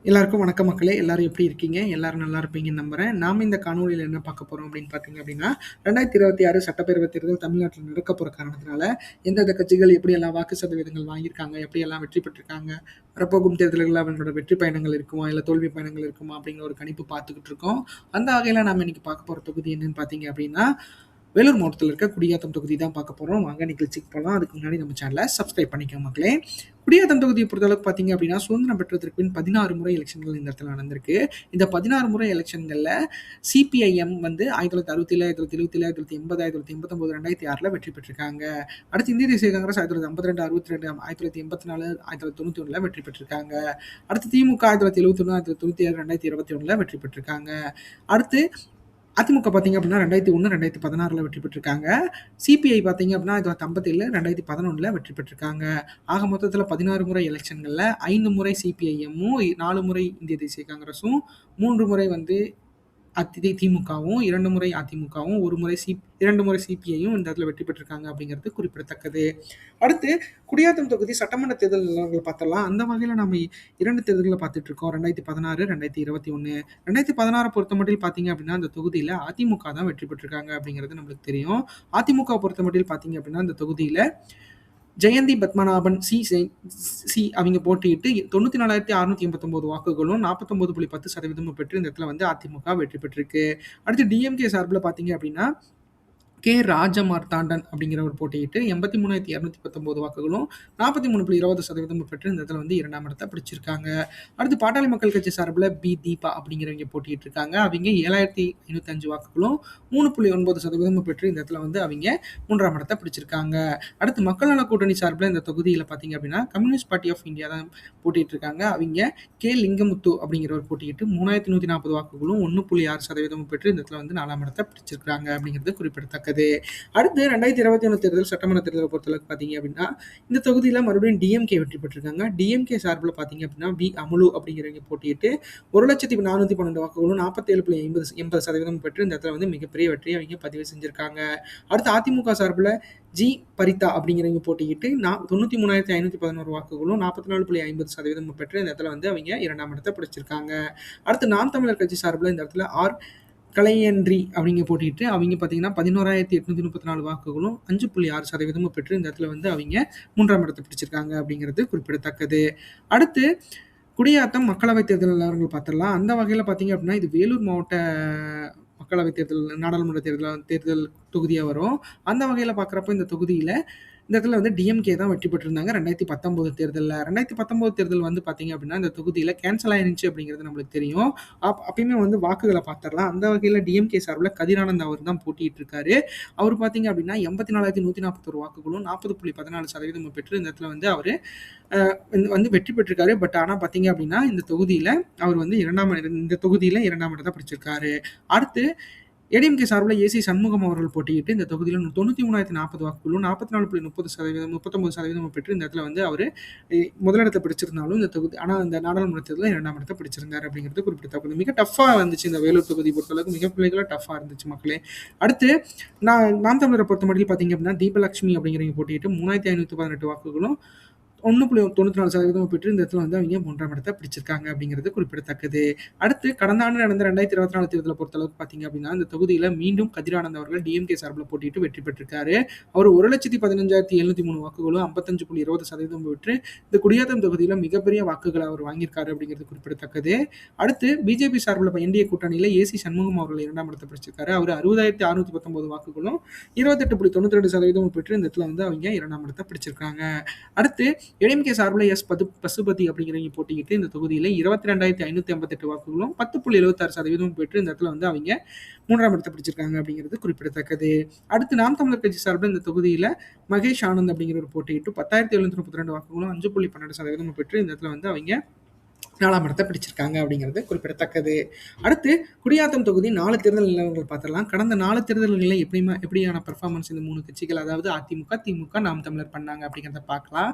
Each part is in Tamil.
எல்லாருக்கும் வணக்கம் மக்களே! எல்லாரும் எப்படி இருக்கீங்க? எல்லாரும் நல்லா இருப்பீங்கன்னு நம்புறேன். நாம இந்த காணொளியில என்ன பார்க்க போறோம் அப்படின்னு பார்த்தீங்க அப்படின்னா, 2026 சட்டப்பேரவைத் தேர்தல் தமிழ்நாட்டில நடக்கப் போற காரணத்தினால, எந்தெந்த கட்சிகள் எப்படியெல்லாம் வாக்கு சதவீதங்கள் வாங்கியிருக்காங்க, எப்படியெல்லாம் வெற்றி பெற்றிருக்காங்க, வரப்போகும் தேர்தல்கள்ல அவங்களோட வெற்றி பயணங்கள் இருக்குமா, இல்ல தோல்வி பயணங்கள் இருக்குமா அப்படிங்கிற ஒரு கணிப்பு பார்த்துக்கிட்டு இருக்கோம். அந்த வகையில நாம இன்னைக்கு பார்க்க போற தொகுதி என்னன்னு பார்த்தீங்க அப்படின்னா, வேலூர் மாவட்டத்தில இருக்க குடியாத்தம் தொகுதி தான் பார்க்க போறோம். வாங்க நிகழ்ச்சிக்கு போலாம். அதுக்கு முன்னாடி நம்ம சேனல சப்ஸ்கிரைப் பண்ணிக்கோங்க மக்களே. குடியாத்தம் தொகுதிய பொறுத்தளவுக்கு பார்த்தீங்க அப்படின்னா, சுதந்திரம் பெற்றதற்கு பின் 16 முறை எலக்ஷன்கள் இந்த இடத்துல நடந்திருக்கு. இந்த 16 முறை எலக்ஷன்கள்ல சிபிஐஎம் வந்து 1967, 1977, 1980, 1989, 2006ல வெற்றி பெற்றிருக்காங்க. அடுத்து இந்திய தேசிய காங்கிரஸ் 1952, 62, 1984, 1991ல வெற்றி பெற்றிருக்காங்க. அடுத்து திமுக 1971, 1997, 2021ல வெற்றி பெற்றிருக்காங்க. அடுத்து அதிமுக பார்த்தீங்க அப்படின்னா 2001, 2016ல வெற்றி பெற்றிருக்காங்க. சிபிஐ பார்த்தீங்க அப்படின்னா 1957, 2011ல வெற்றி பெற்றிருக்காங்க. ஆக மொத்தத்தில 16 முறை எலக்ஷன்கள்ல 5 முறை சிபிஐஎம்மும், 4 முறை இந்திய தேசிய காங்கிரஸும், 3 முறை வந்து திமுகவும், 2 முறை அதிமுகவும், 2 முறை சிபிஐயும் இந்த இடத்துல வெற்றி பெற்றிருக்காங்க அப்படிங்கிறது குறிப்பிடத்தக்கது. அடுத்து குடியாத்தம் தொகுதி சட்டமன்ற தேர்தல் நிலவரங்கள் பார்த்தரலாம். அந்த வகையில நாம 2 தேர்தல்கள பார்த்துட்டு இருக்கோம். 2016, 2021. 2016 பொறுத்தமட்டில் பார்த்தீங்க அப்படின்னா, அந்த தொகுதியில அதிமுக தான் வெற்றி பெற்றிருக்காங்க அப்படிங்கிறது நம்மளுக்கு தெரியும். அதிமுக பொறுத்தமட்டில் பார்த்தீங்க அப்படின்னா, அந்த தொகுதியில ஜெயந்தி பத்மநாபன் அவங்க போட்டியிட்டு 94,689 வாக்குகளும் 49.10% பெற்று இந்த இடத்துல வந்து அதிமுக வெற்றி பெற்றிருக்கு. அடுத்து டிஎம்கே சார்பில் பார்த்தீங்க அப்படின்னா ராஜமார்த்தாண்டன் அப்படிங்கிறவர் போட்டியிட்டு 83,219 வாக்குகளும் 43.20% பெற்று இந்த இடத்துல வந்து 2ஆம் இடத்தை பிடிச்சிருக்காங்க. அடுத்து பாட்டாளி மக்கள் கட்சி சார்பில் தீபா அப்படிங்கிறவங்க போட்டிட்டு இருக்காங்க. அவங்க 7,505 வாக்குகளும் 3.9% பெற்று இந்த இடத்துல வந்து அவங்க 3ஆம் இடத்தை பிடிச்சிருக்காங்க. அடுத்து மக்கள் நல கூட்டணி சார்பில் இந்த தொகுதியில் பார்த்தீங்க அப்படின்னா கம்யூனிஸ்ட் பார்ட்டி ஆஃப் இந்தியா தான் போட்டிட்டு இருக்காங்க. அவங்க லிங்கமுத்து அப்படிங்கிறவர் போட்டியிட்டு 3,140 வாக்குகளும் 1.6% பெற்று இந்த இடத்துல வந்து 4ஆம் இடத்தை பிடிச்சிருக்காங்க அப்படிங்கிறது குறிப்பிடத்தக்கது. அடுத்து 2021 தேர்தல் சட்டமன்ற தேர்தலை பொறுத்தளவுக்கு பார்த்தீங்க அப்படின்னா, இந்த தொகுதியில மறுபடியும் டிஎம்கே வெற்றி பெற்றிருக்காங்க. டிஎம்கே சார்பில் பார்த்தீங்க அப்படின்னா அமுலு அப்படிங்கிறவங்க போட்டியிட்டு 1,412 வாக்குகளும் 47.80% பெற்று இந்த இடத்துல வந்து மிகப்பெரிய வெற்றியை அவங்க பதிவு செஞ்சிருக்காங்க. அடுத்து அதிமுக சார்பில் பரிதா அப்படிங்கிறவங்க போட்டியிட்டு 93,511 வாக்குகளும் 44.50% பெற்று இந்த இடத்துல வந்து அவங்க 2ஆம் இடத்தை பிடிச்சிருக்காங்க. அடுத்து நாம் தமிழர் கட்சி சார்பில் இந்த இடத்துல கலையன்றி அவங்க போட்டிட்டு அவங்க பார்த்தீங்கன்னா 11,834 வாக்குகளும் 5.6% பெற்று இந்த இடத்துல வந்து அவங்க 3ஆம் இடத்தை பிடிச்சிருக்காங்க அப்படிங்கிறது குறிப்பிடத்தக்கது. அடுத்து குடியாத்தம் மக்களவைத் தேர்தல் நிலவரங்கள் பார்த்துடலாம். அந்த வகையில் பார்த்தீங்க அப்படின்னா இது வேலூர் மாவட்ட மக்களவைத் தேர்தல் நாடாளுமன்ற தேர்தல் தொகுதியாக வரும். அந்த வகையில் பார்க்குறப்ப இந்த தொகுதியில் இந்த இடத்துல வந்து டிஎம்கே தான் வெற்றி பெற்றிருந்தாங்க 2019 தேர்தலில். 2019 தேர்தல் வந்து பார்த்தீங்க அப்படின்னா இந்த தொகுதியில் கேன்சல் ஆயிருந்துச்சு அப்படிங்கிறது நம்மளுக்கு தெரியும். அப்பயுமே வந்து வாக்குகளை பார்த்துடலாம். அந்த வகையில் டிஎம்கே சார்பில் கதிரானந்த் அவர் தான் போட்டிட்டு இருக்காரு. அவர் பார்த்தீங்க அப்படின்னா 84,141 வாக்குகளும் 40.14% பெற்று இந்த இடத்துல வந்து அவர் வந்து வெற்றி பெற்றிருக்காரு. பட் ஆனால் பார்த்தீங்க அப்படின்னா இந்த தொகுதியில் அவர் வந்து 2ஆம் இடத்தை பிடிச்சிருக்காரு. அடுத்து ஏடிஎம்கே சார்பில் ஏசி சண்முகம் அவர்கள் போட்டியிட்டு இந்த தொகுதியில் 93,040 வாக்குகளும் 44.39% பெற்று இந்த இடத்துல வந்து அவர் முதலிடத்தை பிடிச்சிருந்தாலும் இந்த தொகுதி ஆனால் இந்த நாடாளுமன்ற தேர்தலில் 2ஆம் இடத்தை பிடிச்சிருந்தார் அப்படிங்கிறது குறிப்பிடத்தக்கது. மிக டஃப்பாக இருந்துச்சு இந்த வேலூர் தொகுதி பொறுத்தளவுக்கு, மிக பிள்ளைகளாக டஃப்பாக இருந்துச்சு மக்களே. அடுத்து நாம் தமிழரை பொறுத்த மட்டும் பார்த்தீங்க அப்படின்னா தீபலட்சுமி அப்படிங்கிறவங்க போட்டியிட்டு 3,518 வாக்குகளும் 1.94% பெற்று இந்த இடத்துல வந்து அவங்க 3ஆம் இடத்தை பிடிச்சிருக்காங்க அப்படிங்கிறது குறிப்பிடத்தக்கது. அடுத்து கடந்த ஆண்டு நடந்த 2024 தேர்தலை பொறுத்தளவுக்கு பார்த்தீங்க அப்படின்னா இந்த தொகுதியில் மீண்டும் கதிரானந்த் அவர்கள் டிஎம்கே சார்பில் போட்டிட்டு வெற்றி பெற்றிருக்காரு. அவர் 1,15,703 வாக்குகளும் 55.20% பெற்று இந்த குடியாத்தம் தொகுதியில் மிகப்பெரிய வாக்குகளை அவர் வாங்கியிருக்காரு அப்படிங்கிறது குறிப்பிடத்தக்கது. அடுத்து பிஜேபி சார்பில் என்டிஏ கூட்டணியில் ஏசி சண்முகம் அவர்கள் 2ஆம் இடத்தை பிடிச்சிருக்காரு. அவர் 60,619 வாக்குகளும் 28.92% பெற்று இந்த இடத்துல வந்து அவங்க 2ஆம் இடத்தை பிடிச்சிருக்காங்க. அடுத்து ஏடிஎம்கே சார்பில் பசுபதி அப்படிங்கிறவங்க போட்டிக்கிட்டு இந்த தொகுதியில் 22,558 வாக்குகளும் 10.76% பெற்று இந்த இடத்துல வந்து அவங்க 3ஆம் இடத்தை பிடிச்சிருக்காங்க அப்படிங்கிறது குறிப்பிடத்தக்கது. அடுத்து நாம் தமிழர் கட்சி சார்பில் இந்த தொகுதியில் மகேஷ் ஆனந்த் அப்படிங்கிறவர் போட்டியிட்டு 10,732 வாக்குகளும் 5.12% பெற்று இந்த இடத்துல வந்து அவங்க 4ஆம் இடத்தை பிடிச்சிருக்காங்க அப்படிங்கிறது குறிப்பிடத்தக்கது. அடுத்து குடியாத்தம் தொகுதி 4 தேர்தல் நிலவரங்கள் பார்த்துடலாம். கடந்த 4 தேர்தல்களில் எப்படியான பெர்ஃபார்மன்ஸ் இந்த 3 கட்சிகள், அதாவது அதிமுக, திமுக, நாம் தமிழர் பண்ணாங்க அப்படிங்கிறத பார்க்கலாம்.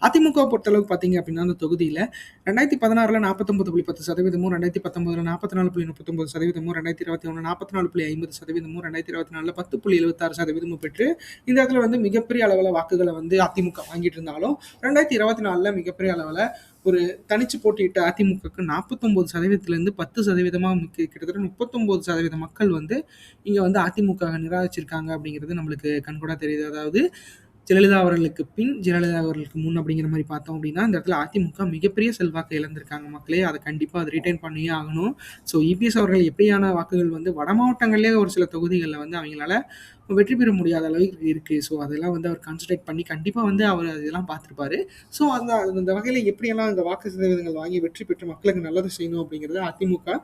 அதிமுக பொறுத்தளவுக்கு பார்த்தீங்க அப்படின்னா அந்த தொகுதியில் 2016 49.10%, 2019 44.39%, 2021 44.50%, 2024 10.76% பெற்று இந்த இடத்துல வந்து மிகப்பெரிய அளவில் வாக்குகளை வந்து அதிமுக வாங்கிட்டு இருந்தாலும் 2024 மிகப்பெரிய அளவில் ஒரு தனிச்சு போட்டியிட்ட அதிமுகவுக்கு 49% 10% கிட்டத்தட்ட 39% மக்கள் வந்து இங்க வந்து அதிமுக நிராகரிச்சிருக்காங்க அப்படிங்கிறது நம்மளுக்கு கண்கூடா தெரியுது. அதாவது ஜெயலலிதா அவர்களுக்கு பின், ஜெயலலிதா அவர்களுக்கு முன் அப்படிங்கிற மாரி பார்த்தோம் அப்படின்னா, இந்த இடத்துல அதிமுக மிகப்பெரிய செல்வாக்க இழந்திருக்காங்க மக்களே. அத கண்டிப்பா அத ரிட்டெயின் பண்ணியே ஆகணும். ஸோ இபிஎஸ் அவர்கள் எப்படியான வாக்குகள் வந்து வட மாவட்டங்கள்லயே ஒரு சில தொகுதிகள்ல வந்து அவங்களால வெற்றி பெற முடியாத அளவுக்கு இருக்கு. ஸோ அதெல்லாம் வந்து அவர் கான்சன்ட்ரேட் பண்ணி கண்டிப்பா வந்து அவர் அதெல்லாம் பார்த்திருப்பாரு. ஸோ அந்த அந்த வகையில எப்படியெல்லாம் இந்த வாக்கு சதவீதங்கள் வாங்கி வெற்றி பெற்று மக்களுக்கு நல்லது செய்யணும் அப்படிங்கிறத அதிமுக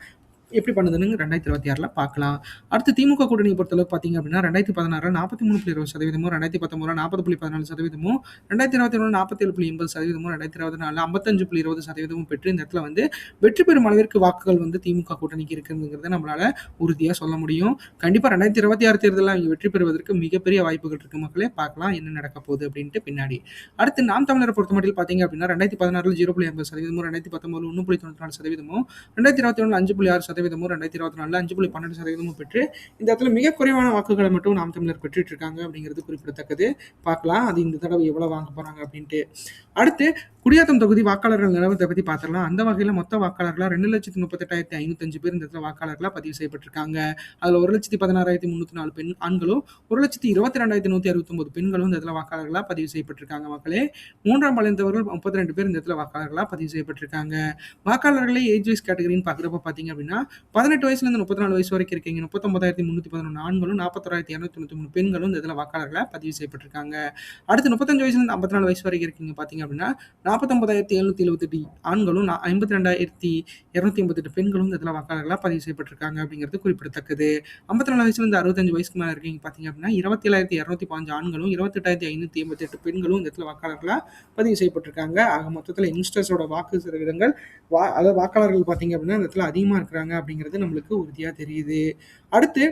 எப்படி பண்ணுதுன்னு 2026ல பார்க்கலாம். அடுத்து திமுக கூட்டணிய பொறுத்தளவுக்கு பார்த்தீங்க அப்படின்னா, 2016ல 43.20%, 2019ல 40.14%, 2021ல 47.80%, 2024ல 55.20% பெற்று இந்த இடத்துல வந்து வெற்றி பெறும் அளவிற்கு வாக்குகள் வந்து திமுக கூட்டணிக்கு இருக்குங்கிறத நம்மளால உறுதியா சொல்ல முடியும். கண்டிப்பா 2026 தேர்தல்ல அவங்க வெற்றி பெறுவதற்கு மிகப்பெரிய வாய்ப்புகள் இருக்கு மக்களே. பார்க்கலாம் என்ன நடக்க போகுது அப்படின்ட்டு பின்னாடி. அடுத்து நாம் தமிழரை பொறுத்தமட்டில் பார்த்தீங்க அப்படின்னா, 2016ல 0.80%, 2019ல 1.94%, 2021ல 5.6%, 2024ல 5.12% பெற்று இந்த இடத்துல மிக குறைவான வாக்குகளை மட்டும் நாம் தமிழர் பெற்றுட்டு இருக்காங்க அப்படிங்கிறது குறிப்பிடத்தக்கது. பார்க்கலாம் அது இந்த தடவை எவ்வளவு வாங்க போறாங்க அப்படின்ட்டு. அடுத்து குடியாத்தம் தொகுதி வாக்காளர்கள் நிலவரத்தை பத்தி பார்த்துடலாம். அந்த வகையில மொத்த வாக்காளர்களா 2,38,505 பேர் இந்த இடத்துல வாக்காளர்களா பதிவு செய்யப்பட்டிருக்காங்க. அதுல 1,16,304 பெண் ஆண்களும், 1,22,169 பெண்களும் இந்த இடத்துல வாக்காளர்களா பதிவு செய்யப்பட்டிருக்காங்க மக்களே. மூன்றாம் பாலினத்தவர்கள் 32 பேர் இந்த இடத்துல வாக்காளர்களா பதிவு செய்யப்பட்டிருக்காங்க. வாக்காளர்களே ஏஜ் வைஸ் கேட்டகரின்னு பார்க்குறப்ப பார்த்தீங்க அப்படின்னா, 18 வயசுலேருந்து 34 வயசு வரைக்கும் இருக்கீங்க 39,311 ஆண்களும், 41,293 பெண்களும் இந்த இதில் வாக்காளர்களா பதிவு செய்யப்பட்டிருக்காங்க. அடுத்து 35 வயசுலேருந்து 54 வயசு வரைக்கும் இருக்கீங்க பார்த்தீங்க அப்படின்னா, 49,778 ஆண்களும், 52,288 பெண்களும் இந்த இதில் வாக்காளர்களா பதிவு செய்யப்பட்டிருக்காங்க அப்படிங்கிறது குறிப்பிடத்தக்கது. 54 வயசுலேருந்து 65 வயசுக்கு மேலே இருக்கீங்க பார்த்தீங்க அப்படின்னா, 27,215 ஆண்களும், 28,588 பெண்களும் இந்த இடத்துல வாக்காளர்களா பதிவு செய்யப்பட்டிருக்காங்க. ஆக மொத்தத்தில் யங்ஸ்டர்ஸோட வாக்கு சதவீதங்கள் அதாவது வாக்காளர்கள் பார்த்தீங்க அப்படின்னா இந்த இடத்துல அதிகமாக இருக்கிறாங்க அப்படிங்கிறது நம்மளுக்கு உறுதியாக தெரியுது. அடுத்து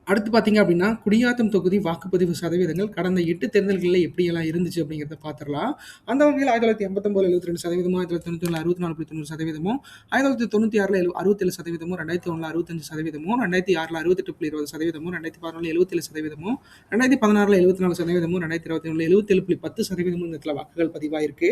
அடுத்து பார்த்தீங்க அப்படின்னா, குடியாத்தம் தொகுதி வாக்குப்பதிவு சதவீதங்கள் கடந்த 8 தேர்தல்கள்ல எப்படியெல்லாம் இருந்துச்சு அப்படிங்கிறத பார்த்துடலாம். அந்த வகையில் 1989ல 72%, 1991ல 64.90%, 1996ல 67%, 2001ல 65%, 2006ல 68.20%, 2014ல 77%, 2016ல 74%, 2021ல 77.10% இந்த இடத்துல வாக்குகள் பதிவாயிருக்கு.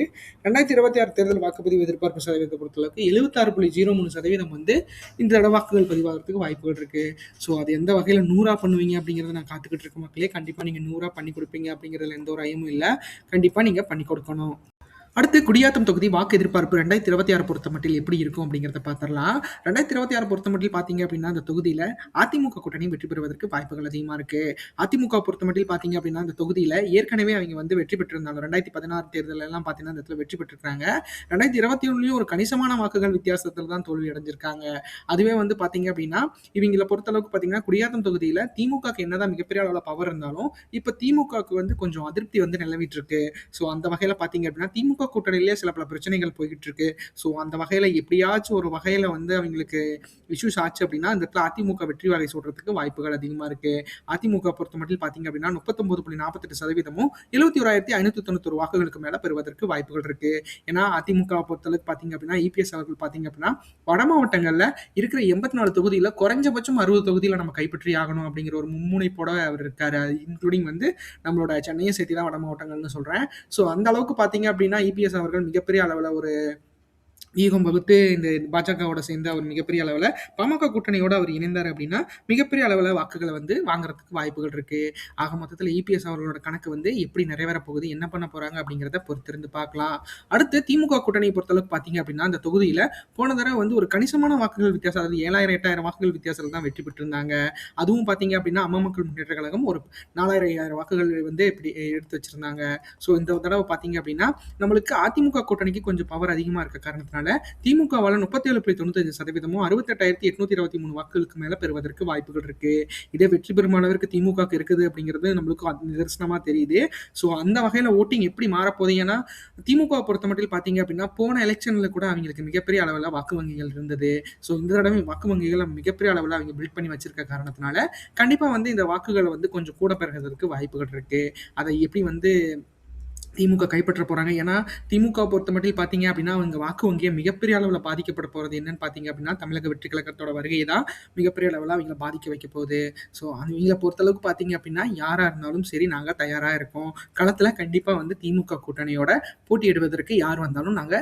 2026 தேர்தல் வாக்குப்பதிவு எதிர்பார்ப்பு சதவீதத்தை பொறுத்தளவுக்கு 76.03% வந்து இந்த தடவை வாக்குகள் பதிவாகிறதுக்கு வாய்ப்புகள் இருக்கு. ஸோ அது எந்த வகையில் 100 பண்ணுவீங்க அப்படிங்கிறத நான் காத்துக்கிட்டு இருக்க மக்களே. கண்டிப்பாக நீங்கள் 100 பண்ணி கொடுப்பீங்க அப்படிங்கிறதுல எந்த ஒரு ஐயமும் இல்லை. கண்டிப்பாக நீங்கள் பண்ணி கொடுக்கணும். அடுத்து குடியாத்தம் தொகுதி வாக்கு எதிர்பார்ப்பு 2026 பொறுத்தமட்டில் எப்படி இருக்கும் அப்படிங்கிறத பார்த்துடலாம். 2026 பொறுத்தமட்டில் பார்த்தீங்க அப்படின்னா, அந்த தொகுதியில் அதிமுக கூட்டணி வெற்றி பெறுவதற்கு வாய்ப்புகள் அதிகமாக இருக்கு. அதிமுக பொறுத்தமட்டில் பார்த்தீங்க அப்படின்னா, அந்த தொகுதியில் ஏற்கனவே அவங்க வந்து வெற்றி பெற்றிருந்தாங்க. 2016 தேர்தல் எல்லாம் பார்த்தீங்கன்னா இந்த இடத்துல வெற்றி பெற்றிருக்காங்க. 2021லையும் ஒரு கணிசமான வாக்குகள் வித்தியாசத்தில் தான் தோல்வி அடைஞ்சிருக்காங்க. அதுவே வந்து பார்த்தீங்க அப்படின்னா, இவங்களை பொறுத்தளவுக்கு பார்த்தீங்கன்னா, குடியாத்தம் தொகுதியில் திமுகக்கு என்னதான் மிகப்பெரிய அளவில் பவர் இருந்தாலும், இப்போ திமுகக்கு வந்து கொஞ்சம் அதிருப்தி வந்து நிலவிட்டு இருக்கு. ஸோ அந்த வகையில் பார்த்தீங்க அப்படின்னா, திமுக கூட்டணியிலேயே சில பல பிரச்சனைகள் போய்கிட்டு இருக்கு. ஸோ அந்த வகையில் எப்படியாச்சும் ஒரு வகையில் வந்து அவங்களுக்கு இஷ்யூஸ் ஆச்சு அப்படின்னா, இந்த இடத்துல அதிமுக வெற்றி வாகை சூடுறதுக்கு வாய்ப்புகள் அதிகமாக இருக்கு. அதிமுக பொறுத்த மட்டும் பார்த்தீங்க அப்படின்னா 39.48%, 71,591 வாக்குகளுக்கு மேல பெறுவதற்கு வாய்ப்புகள் இருக்கு. ஏன்னா அதிமுக பொறுத்தளவுக்கு பார்த்தீங்க அப்படின்னா, இபிஎஸ் அவர்கள் பார்த்தீங்க அப்படின்னா, வட மாவட்டங்கள்ல இருக்கிற 84 தொகுதியில குறைஞ்சபட்சம் 60 தொகுதியில நம்ம கைப்பற்றி ஆகணும் அப்படிங்கிற ஒரு மும்முனைப்போட அவர் இருக்காரு. இன்க்ளூடிங் வந்து நம்மளோட சென்னையை சேர்த்து தான் வட மாவட்டங்கள்னு சொல்றேன். ஸோ அந்த அளவுக்கு பார்த்தீங்க அப்படின்னா இபிஎஸ் அவர்கள் மிகப்பெரிய அளவில் ஒரு வியூகம் வகுத்து இந்த பாஜகவோட சேர்ந்து அவர் மிகப்பெரிய அளவில் பாமக கூட்டணியோட அவர் இணைந்தார் அப்படின்னா மிகப்பெரிய அளவில் வாக்குகளை வந்து வாங்குறதுக்கு வாய்ப்புகள் இருக்கு. ஆக மொத்தத்தில் இபிஎஸ் அவர்களோட கணக்கு வந்து எப்படி நிறைவேற போகுது, என்ன பண்ண போறாங்க அப்படிங்கிறத பொறுத்திருந்து பார்க்கலாம். அடுத்து திமுக கூட்டணியை பொறுத்தளவுக்கு பார்த்தீங்க அப்படின்னா, அந்த தொகுதியில் போன தடவை வந்து ஒரு கணிசமான வாக்குகள் வித்தியாசம், அதாவது 7,000 8,000 வாக்குகள் வித்தியாசத்தில் தான் வெற்றி பெற்றிருந்தாங்க. அதுவும் பார்த்தீங்க அப்படின்னா அம்மா மக்கள் முன்னேற்ற கழகம் ஒரு 4,000 5,000 வாக்குகள் வந்து இப்படி எடுத்து வச்சிருந்தாங்க. ஸோ இந்த தடவை பார்த்தீங்க அப்படின்னா நம்மளுக்கு அதிமுக கூட்டணிக்கு கொஞ்சம் பவர் அதிகமாக இருக்க காரணத்தினால திமுகவால 37.95%, 68,823 வாக்குகளுக்கு மேல பெறுவதற்கு வாய்ப்புகள் இருக்கு. இதே வெற்றி பெறும் அளவிற்கு திமுக இருக்குது அப்படிங்கிறது நம்மளுக்கு நிதர்சனமா தெரியுது. ஸோ அந்த வகையில ஓட்டிங் எப்படி மாறப்போகுது, ஏன்னா திமுக பொறுத்த மட்டும் பார்த்தீங்க அப்படின்னா போன எலெக்ஷன்ல கூட அவங்களுக்கு மிகப்பெரிய அளவில் வாக்கு வங்கிகள் இருந்தது. ஸோ இந்த தடவை வாக்கு வங்கிகளை மிகப்பெரிய அளவில் அவங்க பில்ட் பண்ணி வச்சிருக்க காரணத்தினால கண்டிப்பா வந்து இந்த வாக்குகளை வந்து கொஞ்சம் கூட பெறுவதற்கு வாய்ப்புகள் இருக்கு. அதை எப்படி வந்து திமுக கைப்பற்ற போறாங்க. ஏன்னா, திமுகவ பொறுத்தமட்டில் பார்த்தீங்க அப்படின்னா, அவங்க வாக்கு வங்கிய மிகப்பெரிய அளவுல பாதிக்கப்பட போறது என்னன்னு பார்த்தீங்க அப்படின்னா, தமிழக வெற்றி கழகத்தோட வருகை தான் மிகப்பெரிய அளவுல அவைங்கள பாதிக்க வைக்க போகுது. ஸோ, அவைங்கள பொறுத்தளவுக்கு பார்த்தீங்க அப்படின்னா, யாரா இருந்தாலும் சரி நாங்க தயாரா இருக்கோம். களத்துல கண்டிப்பா வந்து திமுக கூட்டணியோட போட்டியிடுவதற்கு யார் வந்தாலும் நாங்க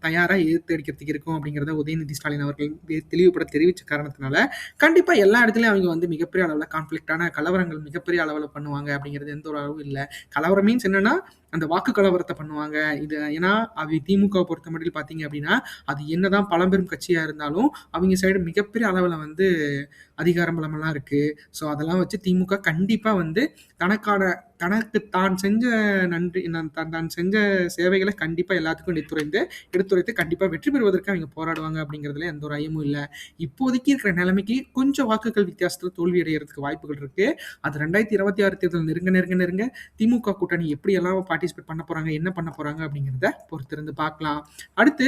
தயாரா எதிர்த்து அடிக்கிறதுக்கு இருக்கோம் அப்படிங்கிறத உதயநிதி ஸ்டாலின் அவர்கள் தெளிவுபட தெரிவிச்ச காரணத்தினால, கண்டிப்பா எல்லா இடத்துலயும் அவைங்க வந்து மிகப்பெரிய அளவுல கான்ஃப்ளிக்ட்டான கலவரங்கள் மிகப்பெரிய அளவுல பண்ணுவாங்க அப்படிங்கிறது எந்த ஒரு அளவும் இல்ல. கலவரம் மீன்ஸ் என்னன்னா, அந்த வாக்கு கலவரத்த பண்ணுவாங்க. ஏன்னா, திமுகவ பொறுத்தமட்டில் பார்த்தீங்க அப்படின்னா, அது என்னதான் பழம்பெரும் கட்சியா இருந்தாலும், அவிங்க சைடு மிகப்பெரிய அளவுல வந்து அதிகாரம் பலமெல்லாம் இருக்கு. ஸோ, அதெல்லாம் வச்சு திமுக கண்டிப்பா வந்து தனக்கான தனக்கு தான் செஞ்ச நன்றி தான் செஞ்ச சேவைகள கண்டிப்பா எல்லாத்துக்கும் எடுத்துரைத்து கண்டிப்பா வெற்றி பெறுவதற்கு அவிங்க போராடுவாங்க அப்படிங்கிறதுல எந்த ஒரு ஐயமும் இல்ல. இப்போதைக்கு இருக்கிற நிலைமைக்கு கொஞ்சம் வாக்குகள் வித்தியாசத்துல தோல்வி அடையறதுக்கு வாய்ப்புகள் இருக்கு. அது 2026 தேர்தல் நெருங்க திமுக கூட்டணி எப்படியெல்லாம் பார்ட்டிசிபேட் பண்ண போறாங்க, என்ன பண்ண போறாங்க அப்படிங்கிறத பொறுத்திருந்து பார்க்கலாம். அடுத்து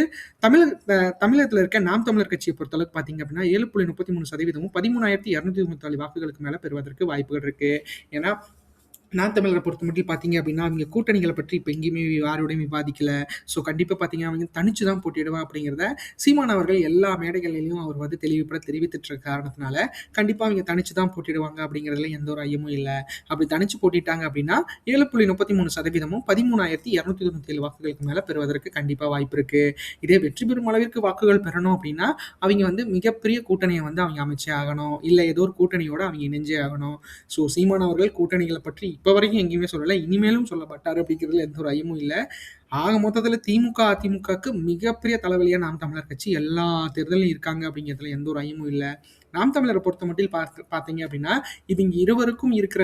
தமிழகத்துல இருக்க நாம் தமிழர் கட்சியை பொறுத்தளவுக்கு பார்த்தீங்க அப்படின்னா 7.33% 13,294 வாக்குகளுக்கு மேல பெறுவதற்கு வாய்ப்புகள் இருக்கு. ஏன்னா நாம் தமிழரை பொறுத்தமட்டில் பார்த்தீங்க அப்படின்னா, அவங்க கூட்டணிகள பற்றி இப்ப எங்கேயுமே யாரோடையும் விவாதிக்கல. ஸோ கண்டிப்பா பார்த்தீங்கன்னா, அவங்க தனிச்சு தான் போட்டியிடுவேன் அப்படிங்கிறத சீமான் அவர்கள் எல்லா மேடைகள்லயும் அவர் வந்து தெளிவுபட தெரிவித்துட்டு இருக்க காரணத்தினால, கண்டிப்பா அவங்க தனிச்சு தான் போட்டியிடுவாங்க அப்படிங்கிறதுல எந்த ஒரு ஐயமும் இல்ல. அப்படி தனிச்சு போட்டிட்டாங்க அப்படின்னா 7.33% 13,297 வாக்குகளுக்கு மேல பெறுவதற்கு கண்டிப்பா வாய்ப்பு இருக்கு. இதே வெற்றி பெறும் அளவிற்கு வாக்குகள் பெறணும் அப்படின்னா, அவங்க வந்து மிகப்பெரிய கூட்டணிய வந்து அவங்க அமைச்சே ஆகணும். இல்ல ஏதோ ஒரு கூட்டணியோட அவங்க இணைஞ்சே ஆகணும். ஸோ சீமான் அவர்கள் கூட்டணிகள பற்றி இப்ப வரைக்கும் எங்கேயுமே சொல்லல. இனிமேலும் சொல்ல மாட்டாரு அப்படிங்கிறதுல எந்த ஒரு ஐயமும் இல்ல. ஆக மொத்தத்துல திமுக, அதிமுகக்கு மிகப்பெரிய தலைவலியா நாம் தமிழர் கட்சி எல்லா தேர்தலும் இருக்காங்க அப்படிங்கிறதுல எந்த ஒரு ஐயமும் இல்ல. நாம் தமிழரை பொறுத்தமட்டில் பார்த்தீங்க அப்படின்னா, இவங்க இருவருக்கும் இருக்கிற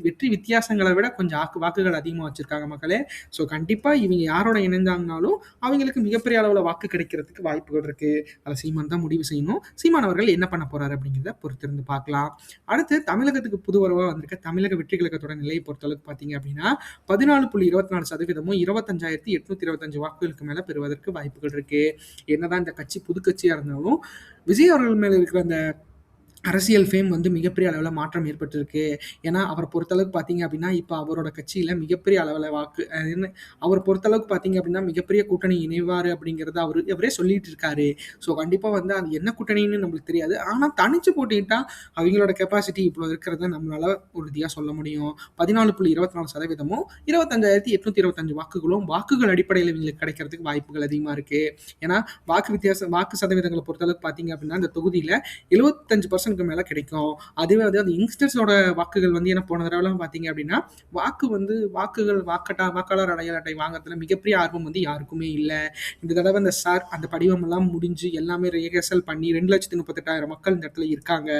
வெற்றி வித்தியாசங்கள விட கொஞ்சம் வாக்குகள் அதிகமா வச்சிருக்காங்க மக்களே. ஸோ கண்டிப்பா இவங்க யாரோட இணைந்தாங்கனாலும், அவங்களுக்கு மிகப்பெரிய அளவுல வாக்கு கிடைக்கிறதுக்கு வாய்ப்புகள் இருக்கு. அத சீமான் தான் முடிவு செய்யணும். சீமான் அவர்கள் என்ன பண்ண போறாரு அப்படிங்கிறத பொறுத்திருந்து பார்க்கலாம். அடுத்து தமிழகத்துக்கு புதுவரவா வந்திருக்க தமிழக வெற்றி கழகத்தோட நிலையை பொறுத்தளவுக்கு பார்த்தீங்க அப்படின்னா, 14.24% 25,825 வாக்குகளுக்கு மேல பெறுவதற்கு வாய்ப்புகள் இருக்கு. என்னதான் இந்த கட்சி புது கட்சியா இருந்தாலும், விஜய் அவர்கள் மேல இருக்கிற அந்த அரசியல் ஃபேம் வந்து மிகப்பெரிய அளவுல மாற்றம் ஏற்பட்டிருக்கு. ஏன்னா, அவர பொறுத்தளவுக்கு பார்த்தீங்க அப்படின்னா, இப்ப அவரோட கட்சியில மிகப்பெரிய அளவுல என்ன அவர பொறுத்தளவுக்கு பார்த்தீங்க அப்படின்னா, மிகப்பெரிய கூட்டணி இணைவாரு அப்படிங்கிறத அவரே சொல்லிட்டு இருக்காரு. ஸோ, கண்டிப்பா வந்து அது என்ன கூட்டணின்னு நம்மளுக்கு தெரியாது. ஆனா, தனிச்சு போட்டியிட்டா அவங்களோட கெப்பாசிட்டி இவ்வளோ இருக்கிறத நம்மளால உறுதியா சொல்ல முடியும். 14.24% 25,825 வாக்குகள் அடிப்படையில இவங்களுக்கு கிடைக்கிறதுக்கு வாய்ப்புகள் அதிகமா இருக்கு. ஏன்னா, வாக்கு சதவீதங்கள பொறுத்தளவுக்கு பார்த்தீங்க அப்படின்னா, இந்த தொகுதியில 75% மேல கிடைக்கும். அதுவே வந்து அந்த யங்ஸ்டர்ஸோட வாக்குகள் வந்து ஏன்னா போன தடவலாம் பார்த்தீங்க அப்படின்னா, வாக்காளர் அடையாள அட்டை வாங்குறதுல மிகப்பெரிய ஆர்வம் வந்து யாருக்குமே இல்ல. இந்த தடவ அந்த படிவம் எல்லாம் முடிஞ்சு எல்லாமே ரிஹர்சல் பண்ணி 2,38,000 மக்கள் இந்த இடத்துல இருக்காங்க.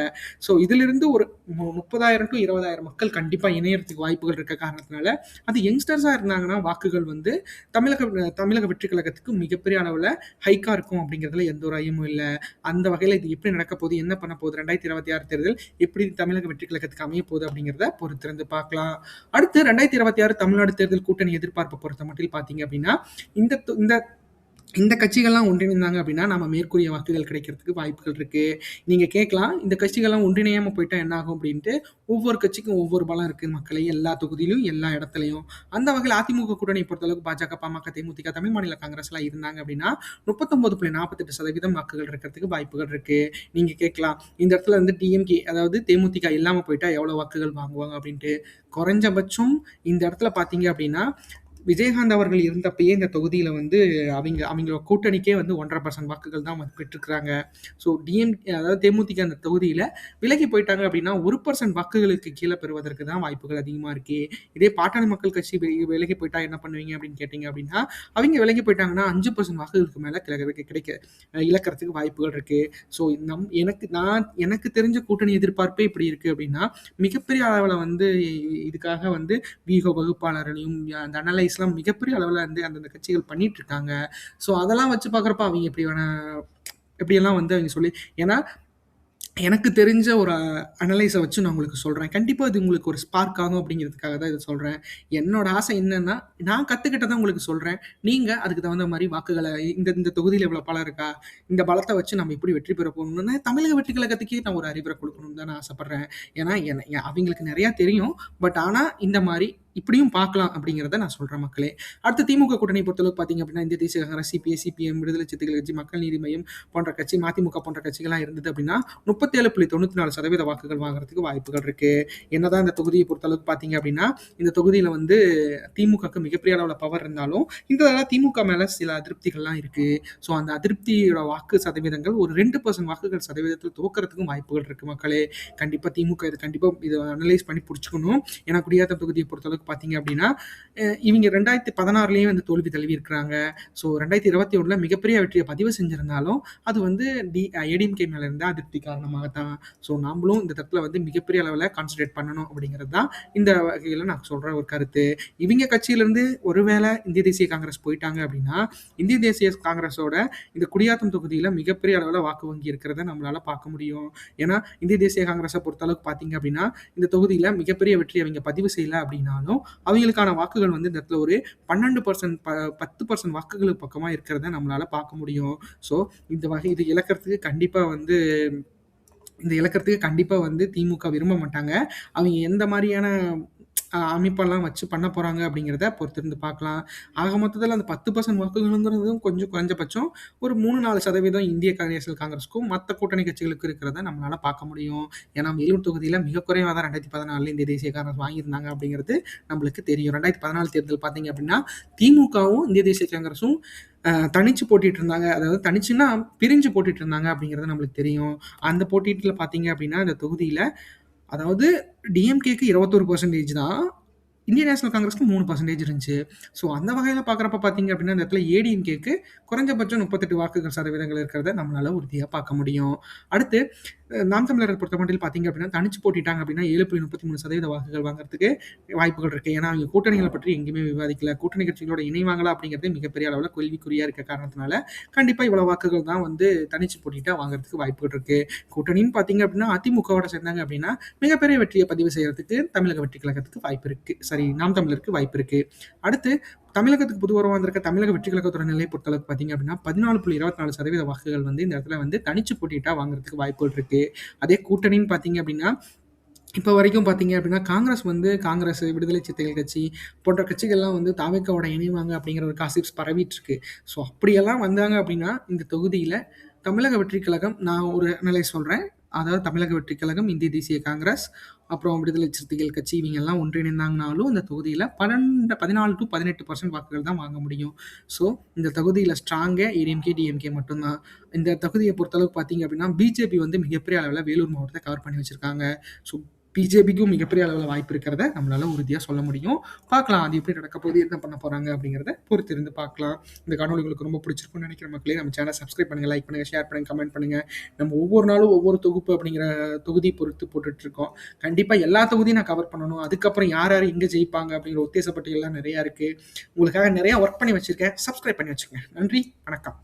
ஸோ இதிலிருந்து ஒரு 30,000 to 20,000 மக்கள் கண்டிப்பா இணையறதுக்கு வாய்ப்புகள் இருக்க காரணத்தினால, அது யங்ஸ்டர்ஸா இருந்தாங்கன்னா வாக்குகள் வந்து தமிழக வெற்றி கழகத்துக்கு மிகப்பெரிய அளவுல ஹைக்கா இருக்கும் அப்படிங்கிறதுல எந்த ஒரு ஐயமும் இல்ல. அந்த வகையில இது எப்படி நடக்க போகுது, என்ன பண்ண போகுது, 2026 தேர்தல் எப்படி தமிழக வெற்றி கழகத்துக்கு அமைய போகுது அப்படிங்கிறத பொறுத்திருந்து பார்க்கலாம். அடுத்து 2026 தமிழ்நாடு தேர்தல் கூட்டணி எதிர்பார்ப்பை பொறுத்த மட்டும் பார்த்தீங்க அப்படின்னா, இந்த இந்த இந்த கட்சிகள்லாம் ஒன்றிணைந்தாங்க அப்படின்னா, நம்ம மேற்கூறிய வாக்குகள் கிடைக்கிறதுக்கு வாய்ப்புகள் இருக்கு. நீங்க கேட்கலாம், இந்த கட்சிகள்லாம் ஒன்றிணையாம போயிட்டா என்ன ஆகும் அப்படின்ட்டு. ஒவ்வொரு கட்சிக்கும் ஒவ்வொரு பலம் இருக்கு மக்களே. எல்லா தொகுதியிலும், எல்லா இடத்துலயும். அந்த வகையில அதிமுக கூட்டணி பொறுத்தளவுக்கு பாஜக, பாமக, தேமுதிக, தமிழ் மாநில காங்கிரஸ்லாம் இருந்தாங்க அப்படின்னா, 39.48% வாக்குகள் இருக்கிறதுக்கு வாய்ப்புகள் இருக்கு. நீங்க கேட்கலாம், இந்த இடத்துல வந்து டிஎம்கே அதாவது தேமுதிக இல்லாம போயிட்டா எவ்வளவு வாக்குகள் வாங்குவாங்க அப்படின்ட்டு. குறைஞ்சபட்சம் இந்த இடத்துல பார்த்தீங்க அப்படின்னா, விஜயகாந்த் அவர்கள் இருந்தப்பயே இந்த தொகுதியில வந்து அவங்களோட கூட்டணிக்கே வந்து 1.5% வாக்குகள் தான் பெற்றிருக்கிறாங்க. ஸோ அதாவது தேமுதிக அந்த தொகுதியில விலகி போயிட்டாங்க அப்படின்னா 1% வாக்குகளுக்கு கீழே பெறுவதற்கு தான் வாய்ப்புகள் அதிகமா இருக்கு. இதே பாட்டாளி மக்கள் கட்சி விலகி போயிட்டா என்ன பண்ணுவீங்க அப்படின்னு கேட்டீங்க அப்படின்னா, அவங்க விலகி போயிட்டாங்கன்னா 5% வாக்குகளுக்கு மேல இழக்கிறதுக்கு வாய்ப்புகள் இருக்கு. ஸோ எனக்கு தெரிஞ்ச கூட்டணி எதிர்பார்ப்பே இப்படி இருக்கு அப்படின்னா, மிகப்பெரிய அளவுல வந்து இதுக்காக வந்து வியூக வகுப்பாளர்களையும் அந்த அனலைஸ்லாம் மிகப்பெரிய அளவுல வந்து அந்தந்த கட்சிகள் பண்ணிட்டு இருக்காங்க. ஸோ அதெல்லாம் வச்சு பார்க்குறப்ப அவங்க எப்படியெல்லாம் வந்து அவங்க சொல்லி ஏன்னா எனக்கு தெரிஞ்ச ஒரு அனலைஸ வச்சு நான் உங்களுக்கு சொல்றேன். கண்டிப்பா இது உங்களுக்கு ஒரு ஸ்பார்க் ஆகும் அப்படிங்கிறதுக்காக தான் இத சொல்றேன். என்னோட ஆசை என்னன்னா, நான் கத்துக்கிட்டத உங்களுக்கு சொல்றேன். நீங்க அதுக்கு தகுந்த மாரி வாக்குகள இந்த தொகுதியில இவ்வளோ பலம் இருக்கா? இந்த பலத்த வச்சு நம்ம எப்படி வெற்றி பெற போகணும்னு தமிழக வெற்றி கழகத்துக்கே நான் ஒரு அறிவுரை குடுக்கணும்னு தான் நான் ஆசைப்படுறேன். ஏன்னா அவங்களுக்கு நெறையா தெரியும். பட் ஆனா இந்த மாரி இப்படியும் பார்க்கலாம் அப்படிங்கிறத நான் சொல்றேன் மக்களே. அடுத்து திமுக கூட்டணி பொறுத்தளவுக்கு பார்த்தீங்க அப்படின்னா, இந்திய தேசிய காங்கிரஸ், சிபிஐ, சிபிஎம், விடுதலை சிறுத்தைகள் கட்சி, மக்கள் நீதி மய்யம் போன்ற கட்சி, மதிமுக போன்ற கட்சிகள்லாம் இருந்தது அப்படின்னா, 37.94% வாக்குகள் வாங்குறதுக்கு வாய்ப்புகள் இருக்கு. என்னதான் இந்த தொகுதியை பொறுத்தளவுக்கு பார்த்தீங்க அப்படின்னா, இந்த தொகுதியில வந்து திமுகக்கு மிகப்பெரிய அளவுல பவர் இருந்தாலும், இந்த தடவ திமுக மேல சில அதிருப்திகள்லாம் இருக்கு. ஸோ அந்த அதிருப்தியோட வாக்கு சதவீதங்கள் ஒரு 2% வாக்குகள் சதவீதத்தில் தோக்கறதுக்கும் வாய்ப்புகள் இருக்கு மக்களே. கண்டிப்பா திமுக கண்டிப்பா இத அனலைஸ் பண்ணி புடிச்சுக்கணும். ஏன்னா குடியாத்தம் தொகுதியை பொறுத்தளவுக்கு பார்த்தீங்க அப்படின்னா, இவங்க 2016லயே வந்து தோல்வி தழுவி இருக்கிறாங்க. ஸோ 2021ல மிகப்பெரிய வெற்றியை பதிவு செஞ்சிருந்தாலும், அது வந்து ஏடிஎம்கே மேல இருந்த அதிருப்தி காரணமாக தான். ஸோ நாமளும் இந்த இடத்துல வந்து மிகப்பெரிய அளவுல கான்சன்ட்ரேட் பண்ணணும் அப்படிங்கிறது தான் இந்த வகையில நான் சொல்ற ஒரு கருத்து. இவங்க கட்சியிலிருந்து ஒருவேளை இந்திய தேசிய காங்கிரஸ் போயிட்டாங்க அப்படின்னா, இந்திய தேசிய காங்கிரஸோட இந்த குடியாத்தம் தொகுதியில மிகப்பெரிய அளவுல வாக்கு வங்கி இருக்கிறத நம்மளால பார்க்க முடியும். ஏன்னா இந்திய தேசிய காங்கிரஸை பொறுத்தளவுக்கு பார்த்தீங்க அப்படின்னா, இந்த தொகுதியில மிகப்பெரிய வெற்றி அவங்க பதிவு செய்யல அப்படின்னாலும், அவங்களுக்கான வாக்குகள் வந்து இந்த இடத்துல ஒரு 12% 10% வாக்குகள் பக்கமா இருக்கிறத நம்மளால பார்க்க முடியும். ஸோ இது இழக்கிறதுக்கு கண்டிப்பா வந்து திமுக விரும்ப மாட்டாங்க. அவங்க எந்த மாரியான அமைப்பெல்லாம் வச்சு பண்ண போறாங்க அப்படிங்கிறத பொறுத்திருந்து பார்க்கலாம். ஆக மொத்தத்தில அந்த 10% வாக்குகள்ங்கிறதும் கொஞ்சம் குறைஞ்சபட்சம் ஒரு 3, 4% இந்திய நேஷனல் காங்கிரஸுக்கும் மத்த கூட்டணி கட்சிகளுக்கும் இருக்கிறத நம்மளால பார்க்க முடியும். ஏன்னா வேலூர் தொகுதியில மிக குறைவா தான் 2014ல இந்திய தேசிய காங்கிரஸ் வாங்கியிருந்தாங்க அப்படிங்கிறது நம்மளுக்கு தெரியும். 2014 தேர்தல் பார்த்தீங்க அப்படின்னா, திமுகவும் இந்திய தேசிய காங்கிரஸும் தனிச்சு போட்டிட்டு இருந்தாங்க. அதாவது தனிச்சுன்னா பிரிஞ்சு போட்டிட்டு இருந்தாங்க அப்படிங்கிறது நம்மளுக்கு தெரியும். அந்த போட்டியில பார்த்தீங்க அப்படின்னா, இந்த தொகுதியில அதாவது டிஎம்கேக்கு 21% தான். இந்தியன் நேஷனல் காங்கிரஸ்க்கு 3% இருந்துச்சு. ஸோ அந்த வகையில பார்க்குறப்ப பார்த்தீங்க அப்படின்னா, இந்த இடத்துல ஏடிஎம்கேக்கு குறைஞ்சபட்சம் 38 வாக்குகள் சதவீதங்கள் இருக்கிறத நம்மளால உறுதியா பார்க்க முடியும். அடுத்து நாம் தமிழரை பொறுத்தமட்டில் பார்த்தீங்க அப்படின்னா, தனிச்சு போட்டிட்டாங்க அப்படின்னா 7.33% வாக்குகள் வாங்குறதுக்கு வாய்ப்புகள் இருக்கு. ஏன்னா, அவங்க கூட்டணிகள பற்றி எங்கேயுமே விவாதிக்கல. கூட்டணி கட்சிகளோட இணைவாங்களா அப்படிங்கிறதே மிகப்பெரிய அளவுல கேள்விக்குறியா இருக்க காரணத்தினால, கண்டிப்பா இவ்வளவு வாக்குகள் தான் வந்து தனிச்சு போட்டிட்டா வாங்குறதுக்கு வாய்ப்புகள் இருக்கு. கூட்டணின்னு பார்த்தீங்க அப்படின்னா, அதிமுகவோட சேர்ந்தாங்க அப்படின்னா, மிகப்பெரிய வெற்றியை பதிவு செய்யறதுக்கு தமிழக வெற்றி கழகத்துக்கு வாய்ப்பு இருக்கு. நாம் தமிழருக்கு வாய்ப்பு இருக்கு. அடுத்து தமிழகத்துக்கு புதுவரவா வந்திருக்க தமிழக வெற்றி கழகத்தோட நிலையை பொறுத்தளவுக்கு பார்த்தீங்க அப்படின்னா, 14.24% வாக்குகள் வந்து இந்த இடத்துல வந்து தனிச்சு போட்டியிட்டா வாங்குறதுக்கு வாய்ப்புகள் இருக்கு. அதே கூட்டணின்னு பார்த்தீங்க அப்படின்னா, இப்போ வரைக்கும் பார்த்தீங்க அப்படின்னா, காங்கிரஸ், விடுதலை சிறுத்தைகள் கட்சி போன்ற கட்சிகள்லாம் வந்து தாவேக்காவோட இணைவாங்க அப்படிங்கிற ஒரு காசிப்ஸ் பரவிட்டு இருக்கு. ஸோ அப்படியெல்லாம் வந்தாங்க அப்படின்னா, இந்த தொகுதியில தமிழக வெற்றிக் கழகம் நான் ஒரு நிலை சொல்றேன். அதாவது தமிழக வெற்றிக் கழகம், இந்திய தேசிய காங்கிரஸ், அப்புறம் விடுதலை சிறுத்தைகள் கட்சி இவங்கெல்லாம் ஒன்றிணைந்தாங்கனாலும் இந்த தொகுதியில 14 to 18% வாக்குகள் தான் வாங்க முடியும். ஸோ இந்த தொகுதியில ஸ்ட்ராங்கா ஏடிஎம்கே, டிஎம்கே மட்டும் தான். இந்த தொகுதியை பொறுத்தளவுக்கு பார்த்தீங்க அப்படின்னா, பிஜேபி வந்து மிகப்பெரிய அளவுல வேலூர் மாவட்டத்த கவர் பண்ணி வச்சிருக்காங்க. ஸோ பிஜேபிக்கும் மிகப்பெரிய அளவுல வாய்ப்பு இருக்கிறத நம்மளால உறுதியா சொல்ல முடியும். பார்க்கலாம் அது எப்படி நடக்க போகுது, என்ன பண்ண போறாங்க அப்படிங்கிறத பொறுத்திருந்து பார்க்கலாம். இந்த காணொளி உங்களுக்கு ரொம்ப பிடிச்சிருக்கும்னு நினைக்கிற மக்களே, நம்ம சேனலை சப்ஸ்கிரைப் பண்ணுங்க, லைக் பண்ணுங்க, ஷேர் பண்ணுங்க, கமெண்ட் பண்ணுங்க. நம்ம ஒவ்வொரு நாளும் ஒவ்வொரு தொகுப்பு அப்படிங்கிற தொகுதி பொறுத்து போட்டுட்டு இருக்கோம். கண்டிப்பா எல்லா தொகுதியும் நான் கவர் பண்ணணும். அதுக்கப்புறம் யார் யார் எங்க ஜெயிப்பாங்க அப்படிங்கிற உத்தேச பட்டியல்லாம் நிறைய இருக்கு. உங்களுக்காக நிறைய ஒர்க் பண்ணி வச்சிருக்கேன். சப்ஸ்கிரைப் பண்ணி வச்சுக்கோங்க. நன்றி, வணக்கம்.